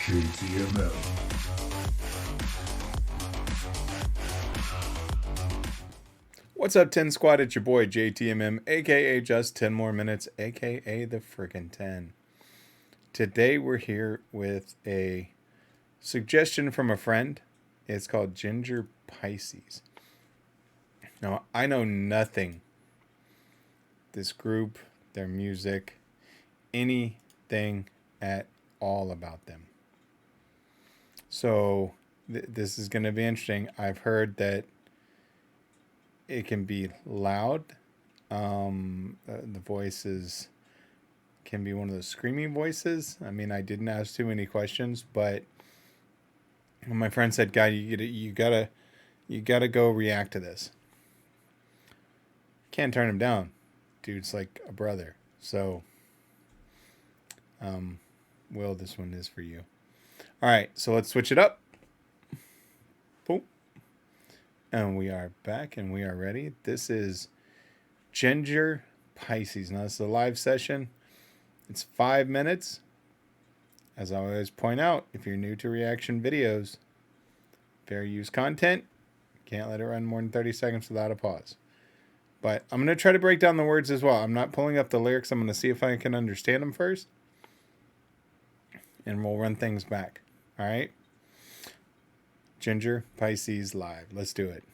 JTMM. What's up, 10 Squad? It's your boy JTMM, aka Just 10 More Minutes, aka the frickin' 10. Today we're here with a suggestion from a friend. It's called Jinjer Pisces. Now, I know nothing. This group, their music, anything at all about them. So this is going to be interesting. I've heard that it can be loud. The voices can be one of those screaming voices. I mean, I didn't ask too many questions, but my friend said, "Guy, you gotta go react to this. Can't turn him down, dude's like a brother." So, Will, this one is for you. All right, so let's switch it up. Boom. And we are back and we are ready. This is Jinjer Pisces. Now, this is a live session. It's 5 minutes. As I always point out, if you're new to reaction videos, fair use content, can't let it run more than 30 seconds without a pause. But I'm going to try to break down the words as well. I'm not pulling up the lyrics. I'm going to see if I can understand them first. And we'll run things back. All right? Jinjer Pisces live. Let's do it.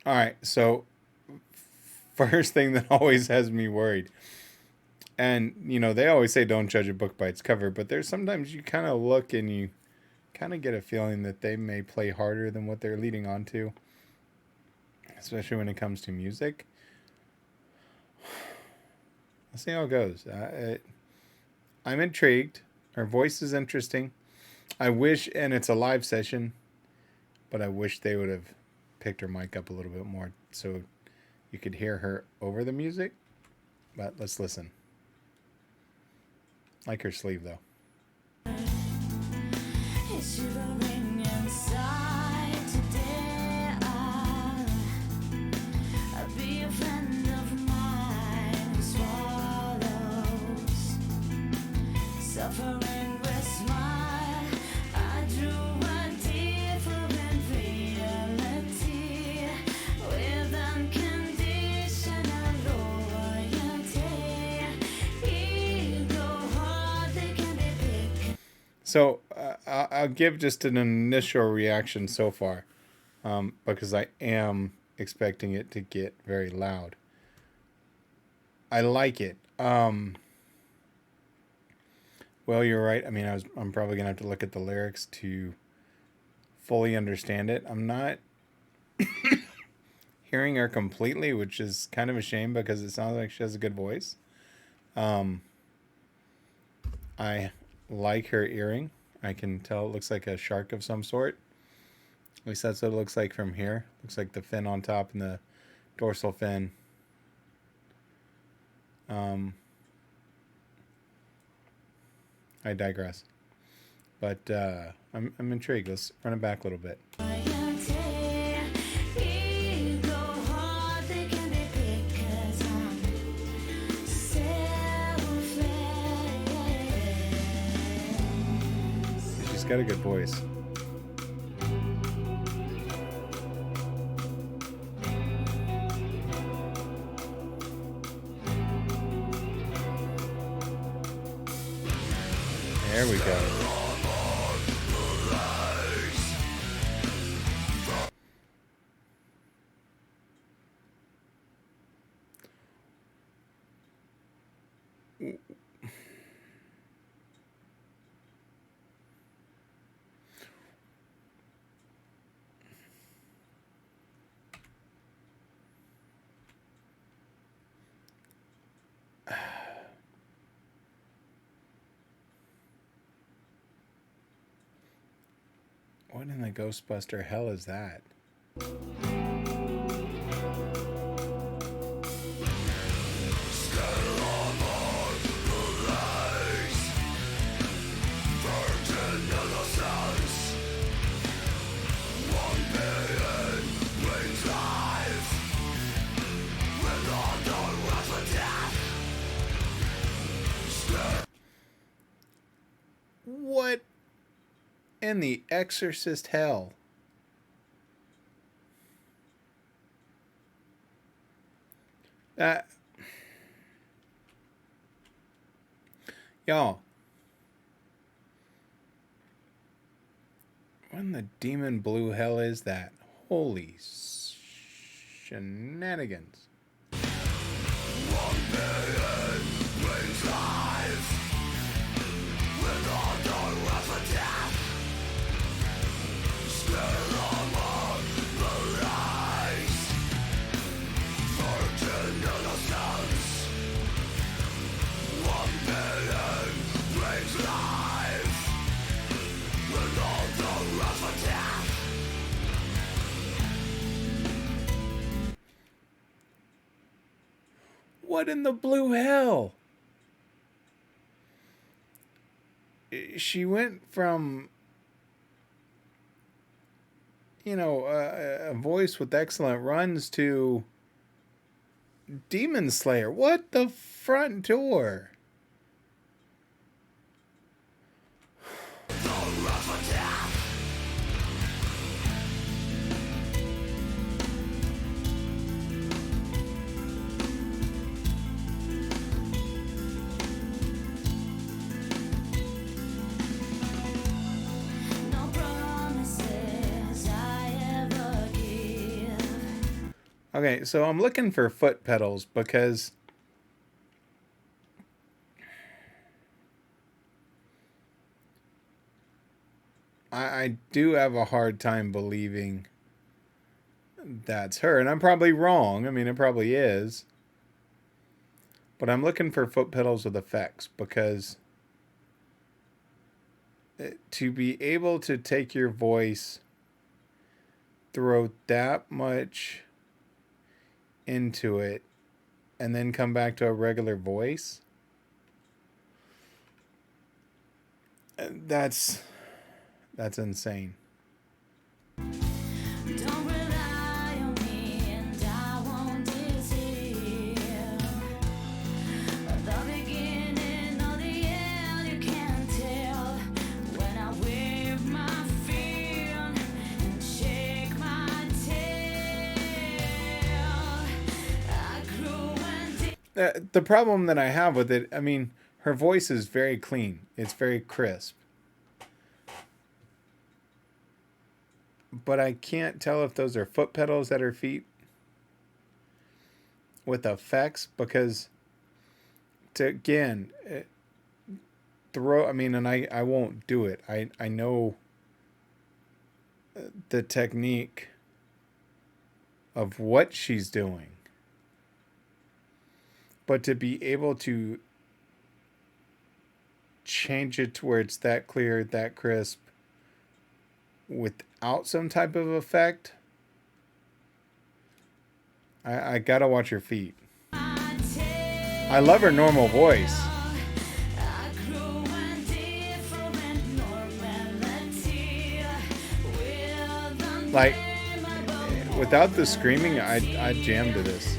All right, so first thing that always has me worried, and you know, they always say don't judge a book by its cover, but there's sometimes you kind of look and you kind of get a feeling that they may play harder than what they're leading on to, especially when it comes to music. Let's see how it goes. I'm intrigued. Her voice is interesting. I wish, and it's a live session, but I wish they would have picked her mic up a little bit more so you could hear her over the music. But let's listen. Like her sleeve though. So I'll give just an initial reaction so far, because I am expecting it to get very loud. I like it. Well, you're right. I mean, I'm probably gonna have to look at the lyrics to fully understand it. I'm not hearing her completely, which is kind of a shame because it sounds like she has a good voice. I like her earring. I can tell it looks like a shark of some sort. At least that's what it looks like from here. Looks like the fin on top and the dorsal fin. I digress. But I'm intrigued. Let's run it back a little bit. She's got a good voice. There we go. What in the Ghostbuster hell is that? What in the Exorcist hell? Y'all, what in the demon blue hell is that? Holy shenanigans. What in the blue hell? She went from, you know, a voice with excellent runs to Demon Slayer. What the front door? Okay, so I'm looking for foot pedals because I do have a hard time believing that's her. And I'm probably wrong. I mean, it probably is. But I'm looking for foot pedals with effects because to be able to take your voice, throw that much into it, and then come back to a regular voice, that's insane. Don't rely on me and I won't deceive. The beginning or the end, you can't tell. When I wave my feet and shake my tail, I grew and the problem that I have with it, I mean, her voice is very clean. It's very crisp. But I can't tell if those are foot pedals at her feet with effects because, again, I mean, and I won't do it. I know the technique of what she's doing. But to be able to change it to where it's that clear, that crisp, without some type of effect, I gotta watch her feet. I love her normal voice. Like, without the screaming, I'd jam to this.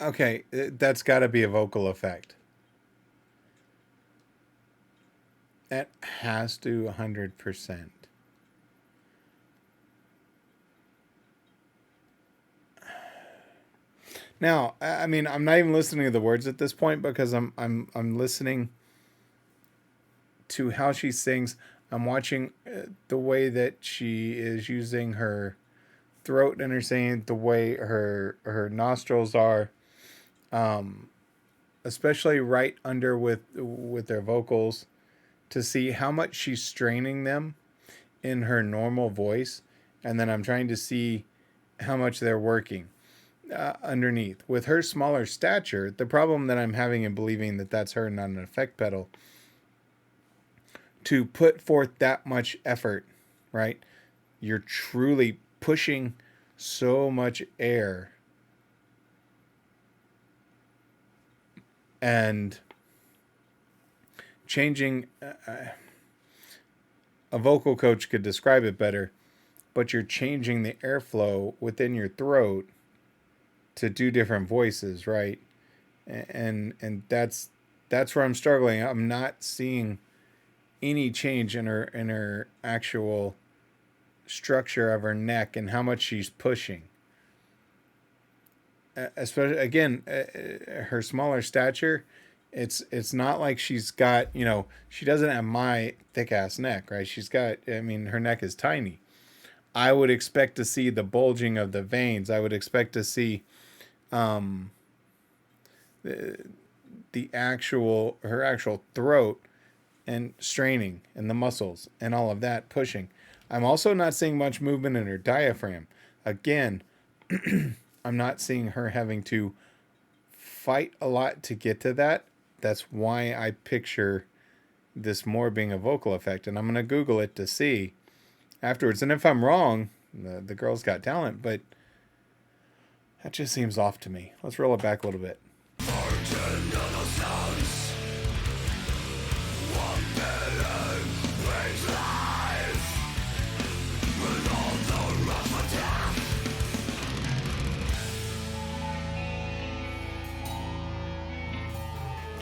Okay, that's got to be a vocal effect. That has to 100%. Now, I mean, I'm not even listening to the words at this point because I'm listening to how she sings. I'm watching the way that she is using her throat and her singing, the way her nostrils are, especially right under with their vocals, to see how much she's straining them in her normal voice, and then I'm trying to see how much they're working underneath. With her smaller stature, the problem that I'm having in believing that that's her, not an effect pedal, to put forth that much effort, right? You're truly pushing so much air and changing. A vocal coach could describe it better, but you're changing the airflow within your throat to do different voices, right? And that's where I'm struggling. I'm not seeing any change in her actual structure of her neck and how much she's pushing. Especially again, her smaller stature. It's not like she's got, she doesn't have my thick ass neck, right? She's got, I mean, her neck is tiny. I would expect to see the bulging of the veins. I would expect to see the actual, her actual throat and straining and the muscles and all of that pushing. I'm also not seeing much movement in her diaphragm. Again, I'm not seeing her having to fight a lot to get to that. That's why I picture this more being a vocal effect. And I'm going to Google it to see afterwards. And if I'm wrong, the girl's got talent, but that just seems off to me. Let's roll it back a little bit.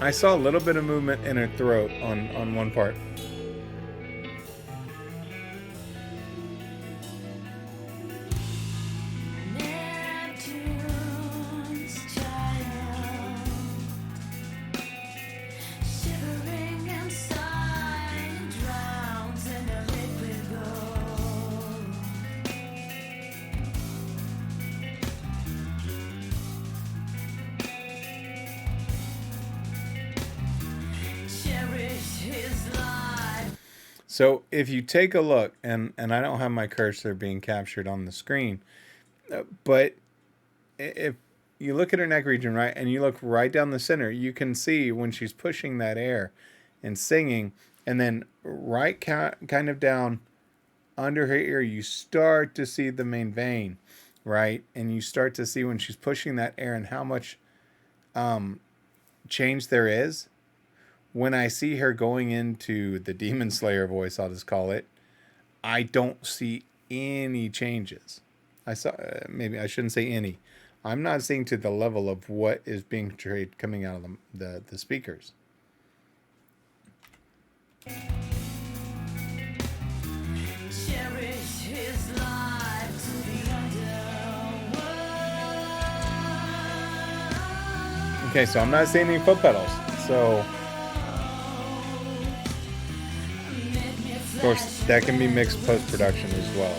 I saw a little bit of movement in her throat on one part. So if you take a look, and I don't have my cursor being captured on the screen, but if you look at her neck region, right, and you look right down the center, you can see when she's pushing that air and singing, and then right kind of down under her ear, you start to see the main vein, right? And you start to see when she's pushing that air and how much change there is. When I see her going into the Demon Slayer voice, I'll just call it, I don't see any changes. I saw, maybe I shouldn't say any. I'm not seeing to the level of what is being portrayed coming out of the speakers. Okay, so I'm not seeing any foot pedals. So of course, that can be mixed post-production as well.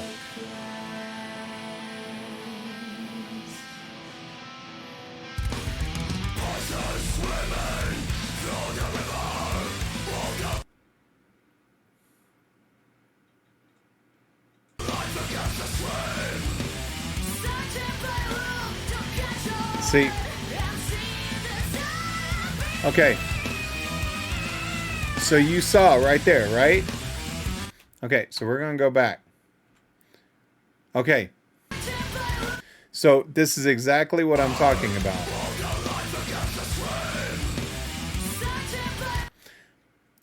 See? Okay. So you saw right there, right? Okay, so we're going to go back. Okay. So this is exactly what I'm talking about.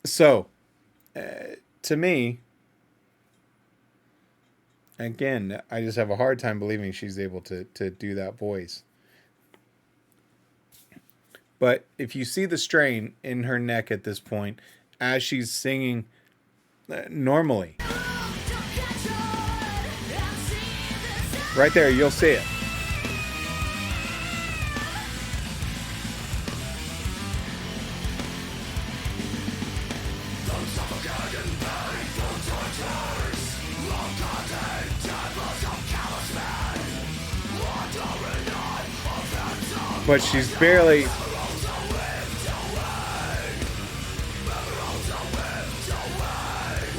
So, to me, again, I just have a hard time believing she's able to do that voice. But if you see the strain in her neck at this point, as she's singing normally, right there, you'll see it. but she's barely.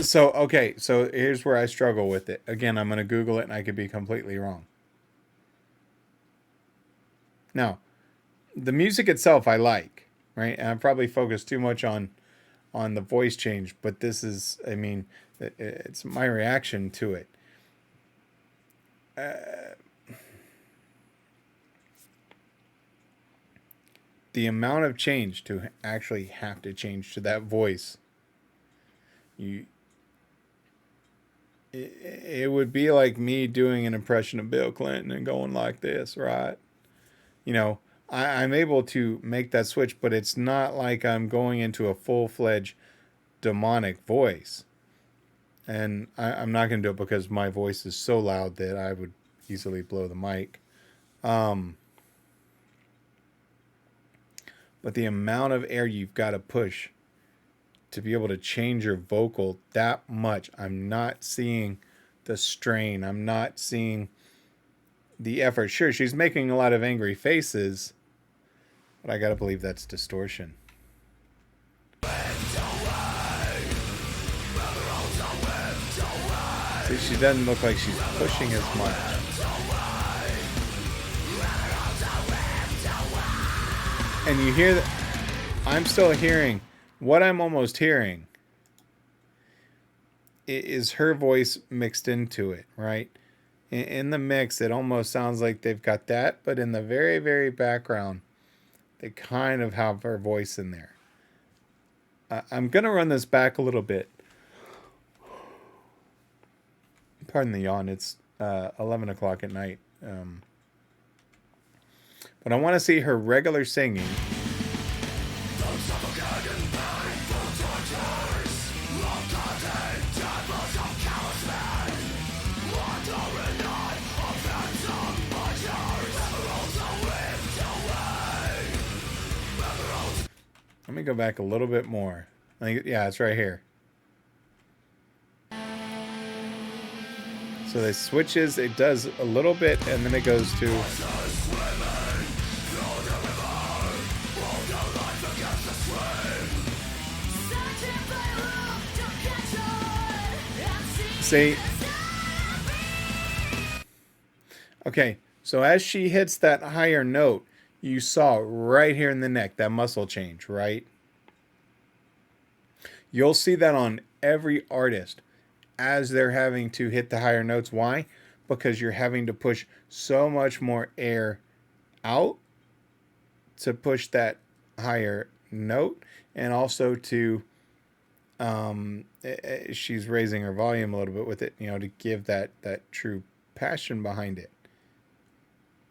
So, okay, so here's where I struggle with it. Again, I'm going to Google it and I could be completely wrong. Now, the music itself I like, right? And I probably focus too much on the voice change, but this is, I mean, it's my reaction to it. The amount of change to actually have to change to that voice, it would be like me doing an impression of Bill Clinton and going like this, right? You know, I'm able to make that switch, but it's not like I'm going into a full-fledged demonic voice. And I'm not going to do it because my voice is so loud that I would easily blow the mic. But the amount of air you've got to push to be able to change your vocal that much, I'm not seeing the strain. I'm not seeing the effort. Sure, she's making a lot of angry faces, but I got to believe that's distortion. See, she doesn't look like she's pushing as much. And you hear that I'm still hearing what I'm almost hearing is her voice mixed into it, right? In the mix, it almost sounds like they've got that, but in the very, very background, they kind of have her voice in there. I'm going to run this back a little bit. Pardon the yawn. It's 11 o'clock at night. But I want to see her regular singing. Let me go back a little bit more. Yeah, it's right here. So it switches, it does a little bit, and then it goes to... See? Okay, so as she hits that higher note, you saw right here in the neck, that muscle change, right? You'll see that on every artist as they're having to hit the higher notes. Why? Because you're having to push so much more air out to push that higher note, and also to she's raising her volume a little bit with it, you know, to give that true passion behind it.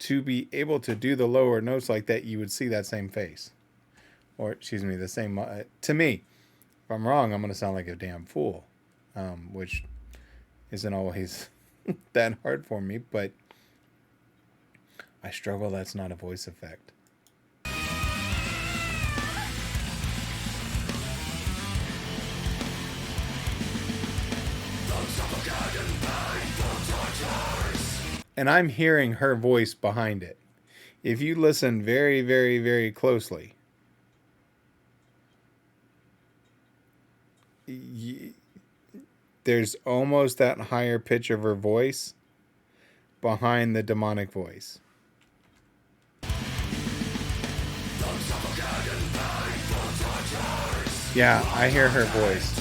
To be able to do the lower notes like that, you would see that same face, or excuse me, the same. To me, if I'm wrong, I'm going to sound like a damn fool, which isn't always that hard for me, but I struggle. That's not a voice effect. And I'm hearing her voice behind it. If you listen very, very, very closely, there's almost that higher pitch of her voice behind the demonic voice. Yeah, I hear her voice.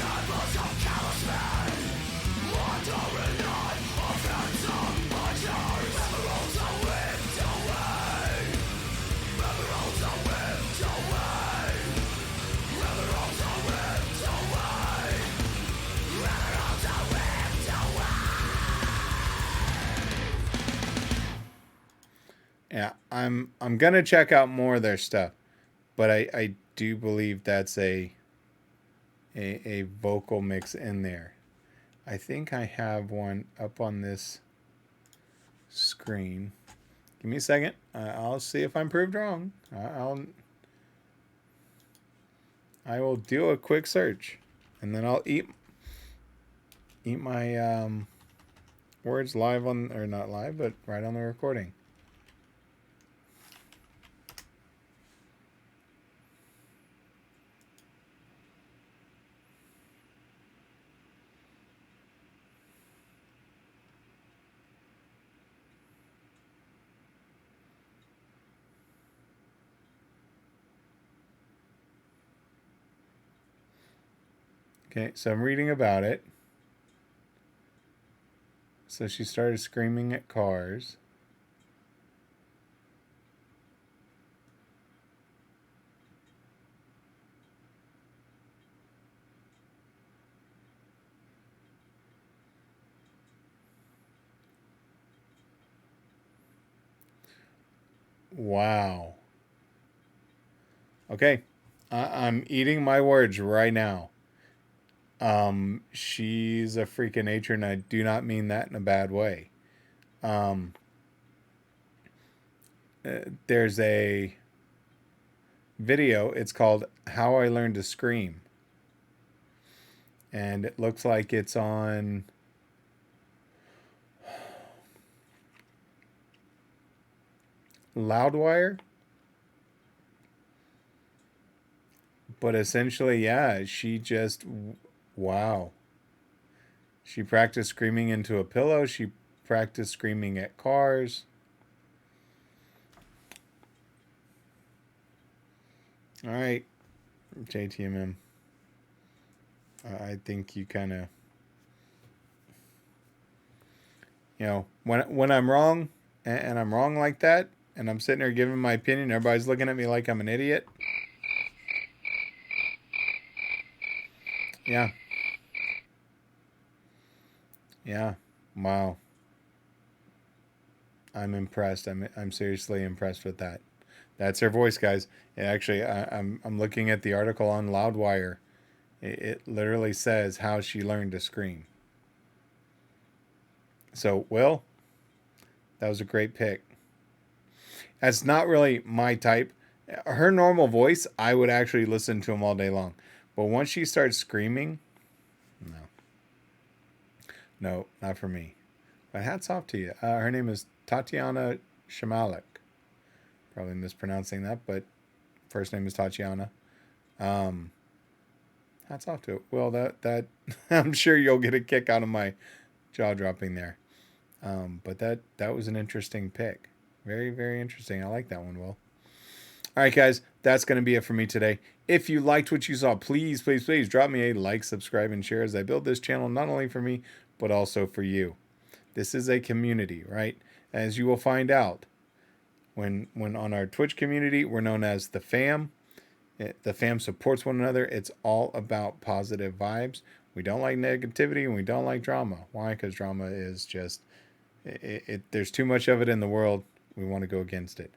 Yeah, I'm gonna check out more of their stuff, but I do believe that's a vocal mix in there. I think I have one up on this screen. Give me a second. I'll see if I'm proved wrong. I will do a quick search, and then I'll eat my words live on, or not live, but right on the recording. Okay, so I'm reading about it. So she started screaming at cars. Wow. Okay, I'm eating my words right now. She's a freak of nature, and I do not mean that in a bad way. Um, there's a video. It's called "How I Learned to Scream," and it looks like it's on Loudwire. But essentially, yeah, she just wow. She practiced screaming into a pillow. She practiced screaming at cars. All right, JTMM. I think you kind of, when I'm wrong, and I'm wrong like that, and I'm sitting there giving my opinion, everybody's looking at me like I'm an idiot. Yeah. Yeah. Wow. I'm impressed. I'm seriously impressed with that. That's her voice, guys. And actually, I'm looking at the article on Loudwire. It literally says how she learned to scream. So, Will, that was a great pick. That's not really my type. Her normal voice, I would actually listen to him all day long. But once she starts screaming, no. No, not for me. But hats off to you. Her name is Tatiana Shamalek. Probably mispronouncing that, but first name is Tatiana. Um, hats off to it. Well, that I'm sure you'll get a kick out of my jaw dropping there. But that was an interesting pick. Very, very interesting. I like that one, Will. All right, guys, that's going to be it for me today. If you liked what you saw, please, please, please drop me a like, subscribe, and share as I build this channel not only for me, but also for you. This is a community, right? As you will find out, when on our Twitch community, we're known as the fam. The fam supports one another. It's all about positive vibes. We don't like negativity and we don't like drama. Why? Because drama is just, there's too much of it in the world. We want to go against it.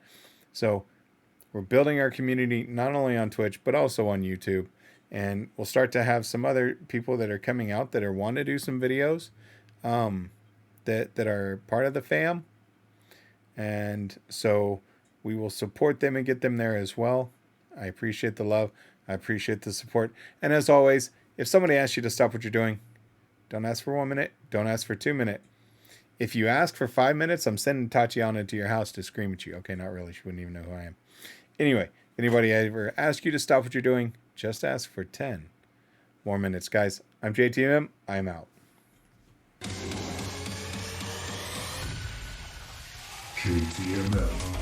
So we're building our community not only on Twitch, but also on YouTube. And we'll start to have some other people that are coming out that are want to do some videos that are part of the fam. And so we will support them and get them there as well. I appreciate the love. I appreciate the support. And as always, if somebody asks you to stop what you're doing, don't ask for 1 minute. Don't ask for 2 minutes. If you ask for 5 minutes, I'm sending Tatiana to your house to scream at you. Okay, not really. She wouldn't even know who I am. Anyway, if anybody ever asks you to stop what you're doing, just ask for 10 more minutes. Guys, I'm JTMM. I'm out. JTMM.